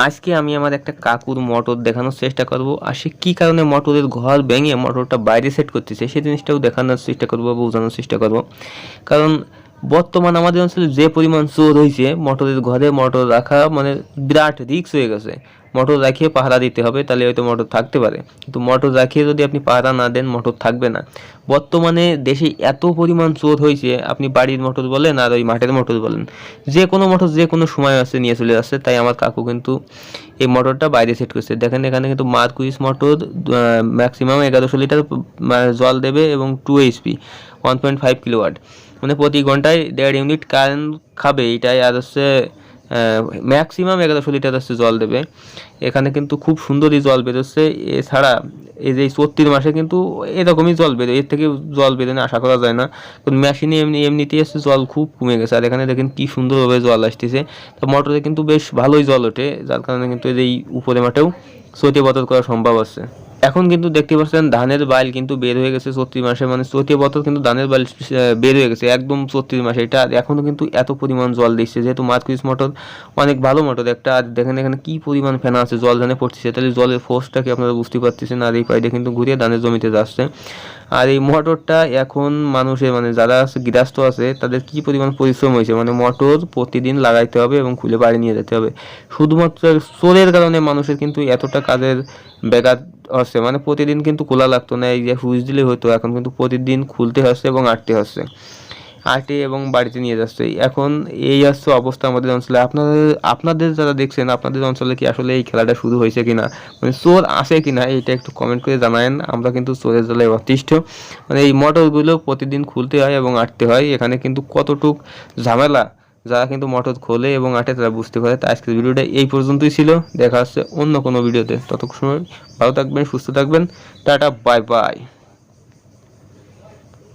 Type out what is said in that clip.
আজকে আমি আমার একটা কাকুর মোটর দেখানোর চেষ্টা করব, আর সে কী কারণে মোটরের ঘর ভেঙে মোটরটা বাইরে সেট করতেছে সেই জিনিসটাও দেখানোর চেষ্টা করব, বোঝানোর চেষ্টা করব। কারণ বর্তমান আমাদের অঞ্চলে যে পরিমাণ চোর হয়েছে, মোটরের ঘরে মোটর রাখা মানে বিরাট রিস্ক হয়ে গেছে। মোটর রাখিয়ে পাহারা দিতে হবে, তাহলে হয়তো মোটর থাকতে পারে, কিন্তু মোটর রাখিয়ে যদি আপনি পাহারা না দেন মোটর থাকবে না। বর্তমানে দেশে এত পরিমাণ চোর হয়েছে, আপনি বাড়ির মোটর বলেন আর ওই মাঠের মোটর বলেন, যে কোনো মোটর যে কোনো সময় আসছে নিয়ে চলে আসছে। তাই আমার কাকু কিন্তু এই মোটরটা বাইরে সেট করছে। দেখেন এখানে কিন্তু মার্কুইস মোটর ম্যাক্সিমাম 1100 লিটার জল দেবে এবং 2 HP 1.5 কিলোওয়াট, মানে প্রতি ঘন্টায় 1.5 ইউনিট কারেন্ট খাবে এটাই। আর হচ্ছে ম্যাক্সিমাম 1100 লিটার হচ্ছে জল দেবে। এখানে কিন্তু খুব সুন্দরই জল বেরোচ্ছে। এছাড়া এই যে 34 মাসে কিন্তু এরকমই জল বেরোয়, এর থেকে জল বেরোনো আশা করা যায় না। কারণ মেশিনে এমনিতেই হচ্ছে জল খুব কমে গেছে, আর এখানে দেখেন কি সুন্দরভাবে জল আসতেছে। তো মোটরে কিন্তু বেশ ভালোই জল ওঠে, যার কারণে কিন্তু এই উপরে মাঠেও সইতে বতর করা সম্ভব আছে। এখন কিন্তু দেখতে পাচ্ছেন ধানের বাইল কিন্তু বের হয়ে গেছে 34 মাসে, মানে 34 বছর কিন্তু ধানের বাইল বের হয়ে গেছে একদম 34 মাসে। এটা এখনও কিন্তু এত পরিমাণ জল দিচ্ছে, যেহেতু মার্কুইস মোটর অনেক ভালো মোটর একটা। আর দেখেন এখানে কি পরিমাণ ফেনা আছে, জল ধানে পড়তেছে, তাহলে জলের ফোর্সটাকে আপনারা বুঝতে পারতেছেন। আর এই পাইডে কিন্তু ঘুরিয়ে ধানের জমিতে যাচ্ছে। আর এই মোটরটা এখন মানুষের মানে যারা গৃহস্থ আছে তাদের কি পরিমাণ পরিশ্রম হয়েছে, মানে মোটর প্রতিদিন লাগাইতে হবে এবং খুলে বাড়ি নিয়ে যেতে হবে। শুধুমাত্র চোরের কারণে মানুষের কিন্তু এতটা কাজের ব্যাঘাত হচ্ছে, মানে প্রতিদিন কিন্তু খোলা লাগতো না, এই যে সুইচ দিলে হতো, এখন কিন্তু প্রতিদিন খুলতে হচ্ছে এবং আটে এবং বাড়িতে নিয়ে যাচ্ছে। এখন এই হচ্ছে অবস্থা আমাদের অঞ্চলে। আপনাদের যারা দেখছেন, আপনাদের অঞ্চলে কি আসলে এই খেলাটা শুরু হয়েছে কিনা, মানে চোর আছে কিনা, এইটা একটু কমেন্ট করে জানায়েন। আমরা কিন্তু চোরের জ্বালায় অতিষ্ঠ, মানে এই মোটরগুলো প্রতিদিন খুলতে হয় এবং আটতে হয়। এখানে কিন্তু কতটুক ঝামেলা যারা কিন্তু মোটর খোলে এবং আটে তারা বুঝতে পারে। তো আজকের ভিডিওটা এই পর্যন্তই ছিল, দেখা হচ্ছে অন্য কোনো ভিডিওতে। ততক্ষণ সময় ভালো থাকবেন, সুস্থ থাকবেন, টাটা, বাই বাই।